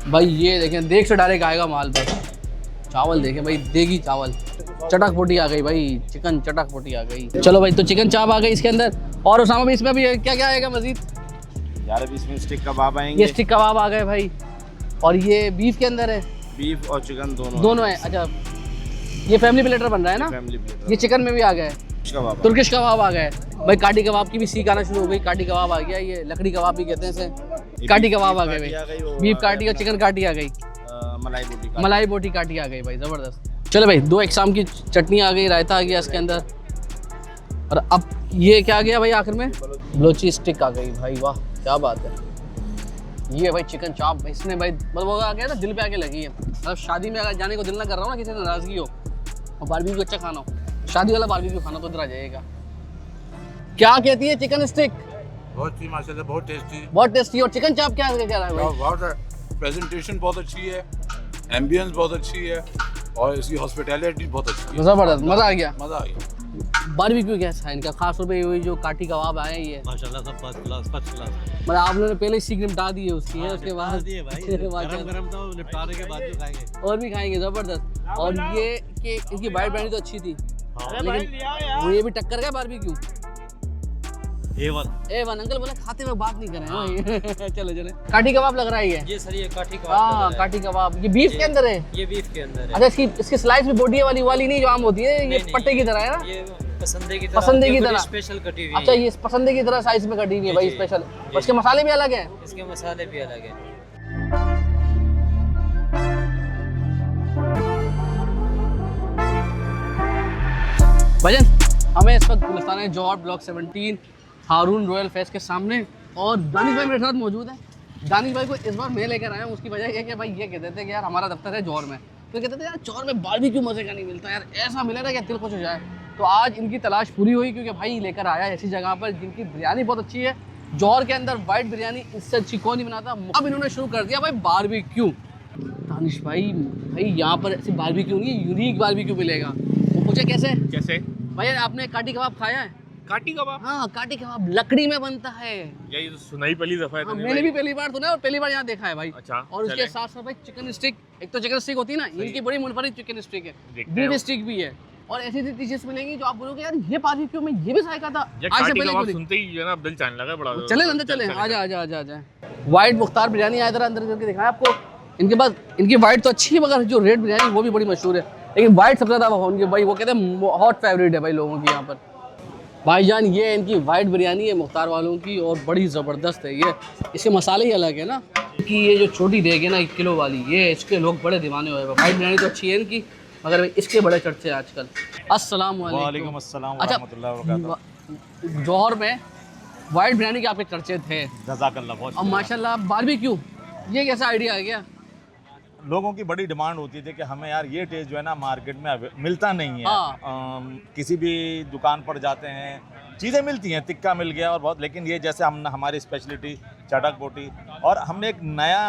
भाई ये देखें, देख से डायरेक्ट आएगा माल पर। चावल देखें भाई, देगी चावल, चटक पोटी आ गई भाई, चिकन चटक पोटी आ गई। चलो भाई, तो चिकन चाप आ गई इसके अंदर। और उसामा भी इसमें भी क्या क्या आएगा मजीद? यार अभी इसमें स्टिक कबाब आएंगे। ये स्टिक कबाब आ गए भाई। और ये बीफ के अंदर है, बीफ और चिकन दोनों है। अच्छा, ये फैमिली प्लेटर बन रहा है ना? Family platter. ये चिकन में भी आ गए, कबाब, तुर्किश कबाब आ गए भाई। काटी कबाब की भी सीख आना शुरू हो गई। काटी कबाब आ गया, ये लकड़ी कबाब भी कहते हैं इसे। काटी कबाब आ गए भाई, बीफ काटी और चिकन काटी आ गई। मलाई बोटी काटी आ गई भाई, जबरदस्त। चलो भाई, 2 इकसाम की चटनी आ गई, रायता आ गया इसके अंदर। और अब ये क्या आ गया भाई आखिर में? बलोची स्टिक आ गई भाई, वाह क्या बात है। ये भाई चिकन चाप, इसने भाई मतलब वो आ गया ना, दिल पे आके लगी है। मतलब शादी में अगर जाने को दिल ना कर रहा हूँ ना, किसी से नाराजगी हो और बारबेक्यू अच्छा खाना हो, शादी वाला बारबेक्यू खाना, तो इधर आ जाइएगा। क्या कहती है चिकन स्टिक? बहुत ही माशाल्लाह, बहुत टेस्टी, बहुत टेस्टी। और चिकन चाप क्या है भाई? बहुत प्रेजेंटेशन बहुत अच्छी है, एम्बियंस बहुत अच्छी है और इसकी हॉस्पिटैलिटी बहुत अच्छी है। जबरदस्त, मजा आ गया। मजा आ गया। बारबेक्यू कैसा है इनका? खास तौर पे ये जो काटी कबाब आए हैं, ये माशाल्लाह सब फर्स्ट क्लास, फर्स्ट क्लास। मतलब आप लोगों ने पहले ही सीख निपटा दी है उसकी है, उसके बाद दिए भाई, गरम तो निपटाने के बाद भी खाएंगे और भी खाएंगे, जबरदस्त। और ये कि इनकी वाइट बिरयानी तो अच्छी थी, लेकिन वो ये भी टक्कर गया बारबेक्यू। A1 अंकल बोले खाते हुए बात नहीं कर रहे हैं भाई। चलो चलो, काटी कबाब लग रहा है ये। ये सर, ये काठी कबाब। हाँ, काटी कबाब। ये बीफ के अंदर है? ये बीफ के अंदर है। अच्छा, इसकी स्लाइस भी बोटी वाली नहीं जो आम होती है, ये पट्टे की तरह है ना? ये पसंदे की तरह स्पेशल कटी हुई है। अच्छा, ये पसंदे की तरह साइज में कटी हुई है भाई, स्पेशल। उसके मसाले भी अलग हैं? इसके मसाले भी अलग है। भजन, हमें इस वक्त गुलिस्तान है जौहर ब्लॉक 17 हारून रॉयल फेस्ट के सामने, और दानिश भाई मेरे साथ मौजूद है। दानिश भाई को इस बार मैं लेकर आया हूँ, उसकी वजह ये कि भाई ये कहते थे कि यार हमारा दफ्तर है जौहर में, तो कहते थे यार जौहर में बारबेक्यू मजे का नहीं मिलता यार, ऐसा मिले ना कि दिल खुश हो जाए। तो आज इनकी तलाश पूरी हुई, क्योंकि भाई लेकर आया ऐसी जगह पर जिनकी बिरयानी बहुत अच्छी है। जौहर के अंदर वाइट बिरयानी इससे अच्छी कौन नहीं बनाता। अब इन्होंने शुरू कर दिया भाई बारबेक्यू। दानिश भाई यहाँ पर ऐसी बारबेक्यू नहीं, यूनिक बारबेक्यू मिलेगा। वो पूछे कैसे भाई? आपने काटी कबाब खाया है? काटी कबाब? हाँ, काटी कबाब लकड़ी में बनता है। ये तो सुनाई पहली दफा है। हाँ, मैंने भी पहली बार सुना है और पहली बार यहाँ देखा है भाई। अच्छा, और उसके साथ साथ भाई चिकन स्टिक, एक तो चिकन स्टिक होती है ना, इनकी बड़ी मुनफरिद चिकन स्टिक है, बीफ स्टिक भी है। और ऐसी डिशेस मिलेंगी जो आप बोलोगे यार ये बारबेक्यू में ये भी जायका था। आज से पहले सुनते ही जो है ना दिल चाहने लगा बड़ा। चले अंदर चले, आजा। व्हाइट मुख्तार बिरयानी आया, अंदर करके दिखाया आपको। इनके पास इनकी व्हाइट तो अच्छी है, मगर जो रेड बिरयानी वो भी बड़ी मशहूर है, लेकिन व्हाइट सबसे ज़्यादा उनकी भाई वो कहते हैं हॉट फेवरेट है भाई लोगों की यहाँ पर। भाईजान ये इनकी वाइट बिरयानी है मुख्तार वालों की, और बड़ी ज़बरदस्त है ये। इसके मसाले ही अलग है ना, कि ये जो छोटी देग है ना 1 किलो वाली, ये इसके लोग बड़े दीवाने हुए हैं। वाइट बिरयानी तो अच्छी है इनकी, मगर इसके बड़े चर्चे हैं आजकल। अस्सलाम वालेकुम। अच्छा, जौहर में वाइट बिरयानी के आपके चर्चे थे, और माशाल्लाह बारबेक्यू, ये कैसा आइडिया है? क्या लोगों की बड़ी डिमांड होती थी कि हमें यार ये टेस्ट जो है ना मार्केट में मिलता नहीं है। किसी भी दुकान पर जाते हैं, चीज़ें मिलती हैं, टिक्का मिल गया और बहुत, लेकिन ये जैसे हम हमारी स्पेशलिटी चटक बोटी, और हमने एक नया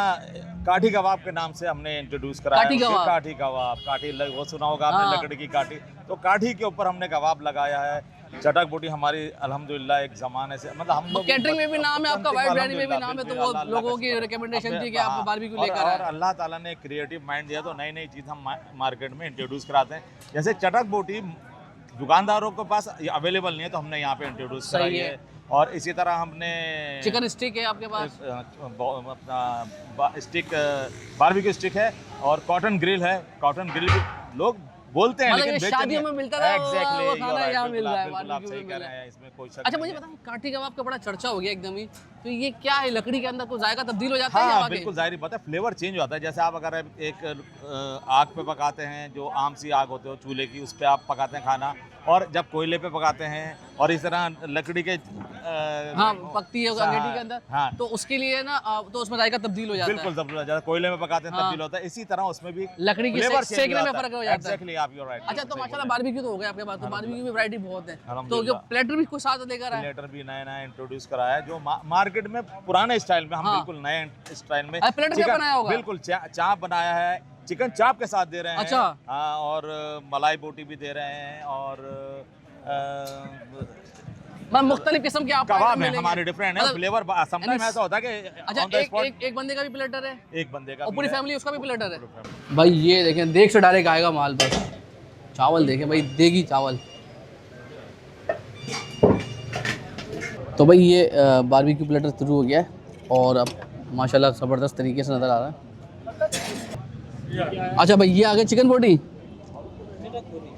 काठी कबाब के नाम से हमने इंट्रोड्यूस कराया। काठी कबाब, वो सुना होगा आपने, लकड़ी की काठी। तो काठी के ऊपर हमने कबाब लगाया है। चटक बोटी हमारी अल्हम्दुलिल्लाह एक ज़माने से, मतलब हम लोग कैटरिंग में भी नाम है आपका, वाइट बिरयानी में भी नाम है, तो वो लोगों की रिकमेंडेशन थी कि आप बारबेक्यू लेकर आए। और अल्लाह ताला ने क्रिएटिव माइंड दिया, तो नई नई चीज़ हम मार्केट में इंट्रोड्यूस कराते हैं। जैसे चटक बोटी दुकानदारों के पास अवेलेबल नहीं है, तो हमने यहाँ पे इंट्रोड्यूस कराई है। और इसी तरह हमने चिकन स्टिक है आपके पास, अपना स्टिक बारबेक्यू स्टिक है, और कॉटन ग्रिल है। कॉटन ग्रिल भी लोग बोलते हैं, लेकिन शादियों में मिलता है, एग्जैक्टली खाना यहाँ मिल रहा है, आप सही कह रहे हैं, इसमें कोई शक। अच्छा मुझे बताइए, काठी कबाब का बड़ा चर्चा हो गया एकदम ही, तो ये क्या है? लकड़ी के अंदर कोई जायका तब्दील हो जाता है? हाँ, बिल्कुल जाहिर बात है, फ्लेवर चेंज हो जाता है। जैसे आप अगर एक आग पे पकाते हैं, जो आम सी आग होती है चूल्हे की, उस पर आप पकाते हैं खाना, और जब कोयले पे पकाते हैं, और इस तरह लकड़ी के पकती है अंगीठी के अंदर, हाँ, तो उसके लिए ना तो उसमें जायका तब्दील हो जाता है। बिल्कुल तब्दील हो जाता है, कोयले में पकाते हैं तब्दील होता है, इसी तरह उसमें भी लकड़ी की सेकने में फर्क हो जाता है। एग्जैक्टली, आप यू राइट। अच्छा, तो माशाल्लाह बारबेक्यू तो हो गया आपके पास, तो बारबेक्यू में वैरायटी बहुत है, तो जो प्लेटर भी कुछ साथ लेकर आए, प्लेटर भी नया इंट्रोड्यूस कराया है, जो मार्केट में पुराने स्टाइल में, हम बिल्कुल नए स्टाइल में प्लेटर क्या बनाया होगा? बिल्कुल चाप बनाया है, चिकन चाप के साथ दे रहे हैं। अच्छा, हाँ, और मलाई बोटी भी दे रहे हैं, और मैं मुख्तलिफ किस्म के आपको कबाब आइटम है मिलेंगे। हमारे डिफरेंट है, मतलब- फ्लेवर समटाइम ऐसा होता है कि अच्छा, on the spot एक बंदे का भी प्लेटर है एक बंदे का और भी पूरी है। फैमिली उसका भी प्लेटर है। भाई ये देखें, देख से डायरेक्ट आएगा माल। बस चावल देखें भाई, देगी चावल। तो भाई ये बारबेक्यू प्लेटर शुरू हो गया है और अब माशाल्लाह ज़बरदस्त तरीके से नज़र आ रहा है। अच्छा भाई ये आ गए चिकन बोटी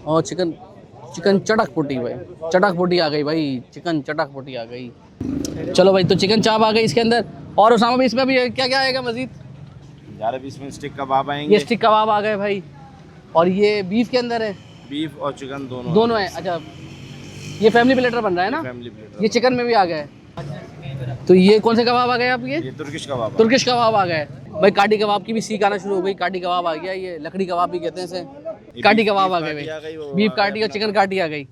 और चिकन चटक पोटी। भाई चटक पोटी आ गई भाई, चिकन चटक पोटी आ गई। चलो भाई, तो चिकन चाप आ गई इसके अंदर। और उसामा भाई इसमें भी क्या क्या आएगा मजीद? यार अभी इसमें स्टिक कबाब आएंगे, ये स्टिक कबाब आ गए भाई, और ये बीफ के अंदर है, बीफ और चिकन दोनों है। अच्छा, ये फैमिली प्लेटर बन रहा है ना? Family platter. ये चिकन में भी आ गए। तो ये कौन से कबाब आ गए आप? ये तुर्किश कबाब। तुर्किश कबाब आ गए भाई। काटी कबाब की भी सीख आना शुरू हो गई। काटी कबाब आ गया, ये लकड़ी कबाब भी कहते हैं इसे। काटी कबाब आ गए भाई, बीफ काटी और चिकन काटी आ गई,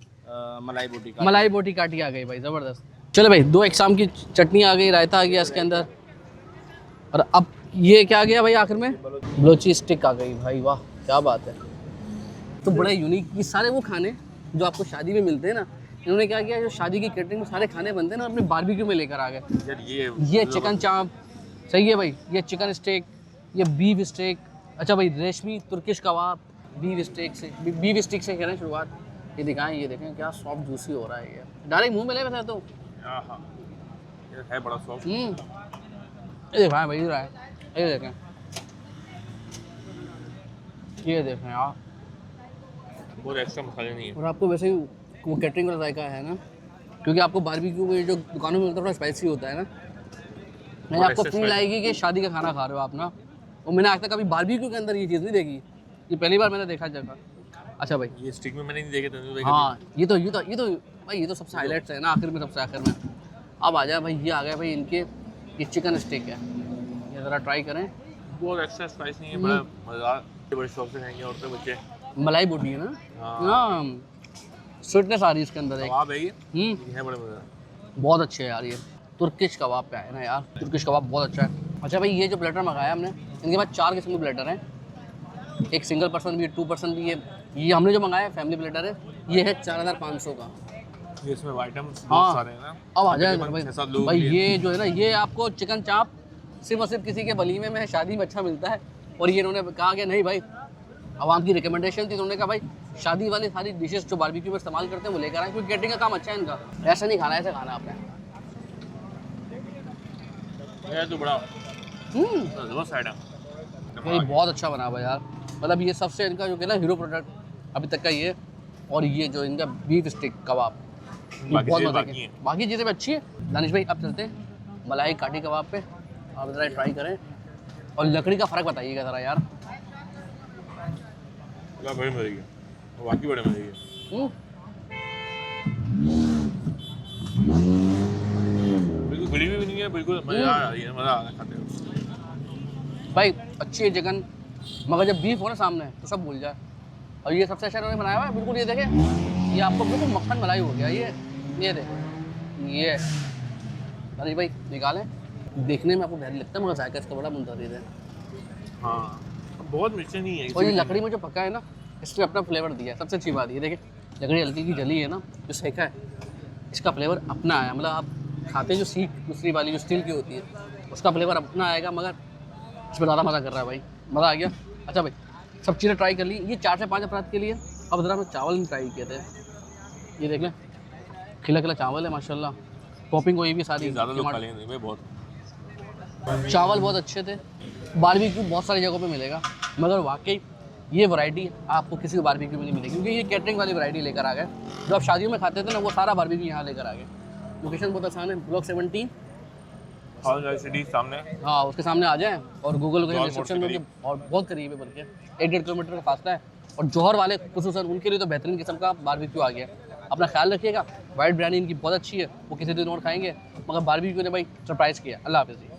मलाई बोटी मलाई बोटी काटी आ गई भाई, ज़बरदस्त। चलो भाई, 2 इकसाम की चटनी आ गई, रायता आ गया इसके अंदर। और अब ये क्या आ गया भाई आखिर में? बलोची स्टिक आ गई भाई, वाह क्या बात है। तो बड़े यूनिक, ये सारे वो खाने जो आपको शादी में मिलते हैं ना, इन्होंने क्या किया, जो शादी की कैटरिंग में सारे खाने बनते हैं ना, अपने बारबेक्यू में लेकर आ गए। ये चिकन चाप सही है भाई, ये चिकन स्टेक, ये बीफ स्टेक। अच्छा भाई, रेशमी तुर्किश कबाब, बीफ स्टेक से करें शुरुआत। ये दिखाएं, ये देखें क्या सॉफ्ट जूसी हो रहा है। ये डायरेक्ट मुंह में ले बैठा तो ये है बड़ा सॉफ्ट। ये दिखाएं भाई, रहा है, ये देखें, ये देखें यार। बहुत एक्स्ट्रा मसाले नहीं है। और आपको वैसे ही वो कैटरिंग का जायका है ना, क्योंकि आपको बारबेक्यू में जो दुकानों में मिलता है थोड़ा स्पाइसी होता है ना। नहीं, आपको फील आएगी कि शादी का खाना खा रहे हो आप ना। और मैंने आज तक कभी बारबेक्यू के अंदर ये चीज़ नहीं देखी, ये पहली बार मैंने देखा जगह। अच्छा भाई, ये स्टिक में मैंने नहीं देखे थे। हाँ, ये तो भाई, ये तो सबसे हाईलाइट्स है ना, आखिर में, सबसे आखिर में। अब आ जाए भाई, ये आ गए भाई इनके, ये चिकन स्टेक है, ये ज़रा ट्राई करें। बहुत एक्स्ट्रा स्पाइस नहीं है, बड़ा मज़ेदार, बड़े शौक से खाएंगे औरतें बच्चे। मलाई बोटी है ना, हाँ, स्वीटनेस आ रही है इसके अंदर एक। कबाब है ये है बड़े मज़ेदार, बहुत अच्छे है यार। ये तुर्किश कबाब पे है ना यार, तुर्किश कबाब बहुत अच्छा है। अच्छा भाई, ये जो प्लेटर मंगाया हमने, इनके पास 4 किस्म के प्लेटर हैं, एक सिंगल पर्सन भी है, 2 पर्सन भी है। ये हमने जो मंगाया है फैमिली प्लेटर है, ये है 4500 का। ये इसमें आइटम्स हाँ। बहुत सारे हैं ना। अब आ जाए तकरीबन भाई, 6-7 लोग भाई लिए। ये जो है ना, ये आपको चिकन चाप सिर्फ और सिर्फ किसी के वलीमे में, शादी में अच्छा मिलता है। और ये इन्होंने कहा कि नहीं भाई, आवाम की रिकमेंडेशन थी, उन्होंने कहा भाई शादी वाली सारी डिशेस जो बारबेक्यू में इस्तेमाल करते हैं वो लेकर आए, क्योंकि कैटरिंग का काम अच्छा है इनका। ऐसा नहीं खाना, ऐसा खाना आपने। ये तो बड़ा ज़बरदस्त आइटम। ये बहुत अच्छा बना हुआ यार, मतलब ये सबसे इनका जो है ना हीरो प्रोडक्ट अभी तक का ये। और ये जो इनका बीफ स्टिक कबाब, ये बाकी बहुत चीज़ें मज़े बाकी की। हैं। बाकी चीज़ें भी अच्छी है। दानिश भाई, अब चलते हैं मलाई काटी कबाब पे, आप ज़रा ट्राई करें और लकड़ी का फ़र्क बताइएगा ज़रा यार। बड़े मज़े की, बाकी बड़े मज़े की। बिल्कुल गली भी नहीं है, बिल्कुल मज़ा आ रही है, मज़ा आ रहा है खाते हुए। भाई अच्छी है चिकन, मगर जब बीफ हो ना सामने तो सब भूल जाए। और ये सबसे अच्छा इन्होंने बनाया हुआ है, बिल्कुल ये देखें, ये आपको बिल्कुल मक्खन मलाई हो गया। ये देखें, ये अरे भाई निकालें, देखने में आपको भारी लगता है मगर जायका इसका बड़ा मुंतज़िर है। हाँ, बहुत मिर्ची नहीं है। और ये लकड़ी में जो पका है ना, इसने अपना फ्लेवर दिया है। सबसे अच्छी बात ये देखें, लकड़ी हल्की की जली है ना, जो सेका है, इसका फ्लेवर अपना है। मतलब आप खाते जो सीख दूसरी वाली जो स्टील की होती है, उसका फ्लेवर अपना आएगा, मगर इसमें ज़्यादा मज़ा कर रहा है भाई, मज़ा आ गया। अच्छा भाई, सब चीज़ें ट्राई कर ली, ये 4 से 5 अफराद के लिए। अब ज़रा मैं चावल नहीं ट्राई किए थे, ये देख लें, खिला खिला चावल है माशाल्लाह, टॉपिंग हुई भी सारी। ज़्यादा लोग खा लेंगे भाई, बहुत चावल बहुत अच्छे थे। बारबेक्यू बहुत सारी जगहों पे मिलेगा, मगर वाकई ये वैरायटी आपको किसी भी बारबेक्यू में नहीं मिलेगी, क्योंकि ये कैटरिंग वाली वैरायटी लेकर आ गए। जो आप शादियों में खाते थे ना, वो सारा बारबेक्यू यहाँ लेकर आ गए। लोकेशन बहुत आसान है, ब्लॉक 17, सिटी सामने। हाँ उसके सामने आ जाएँ, और गूगल लोकेशन जौहर डिस्क्रिप्शन मोड़ में से और बहुत करीब है, बल्कि 1-1.5 किलोमीटर का फासला है। और जौहर वाले खुसूसन उनके लिए तो बेहतरीन किस्म का बारबेक्यू आ गया। अपना ख्याल रखिएगा। वाइट बिरयानी इनकी बहुत अच्छी है, वो किसी दिन और खाएंगे, मगर बारबेक्यू ने भाई सरप्राइज़ किया। अल्लाह हाफ़िज़।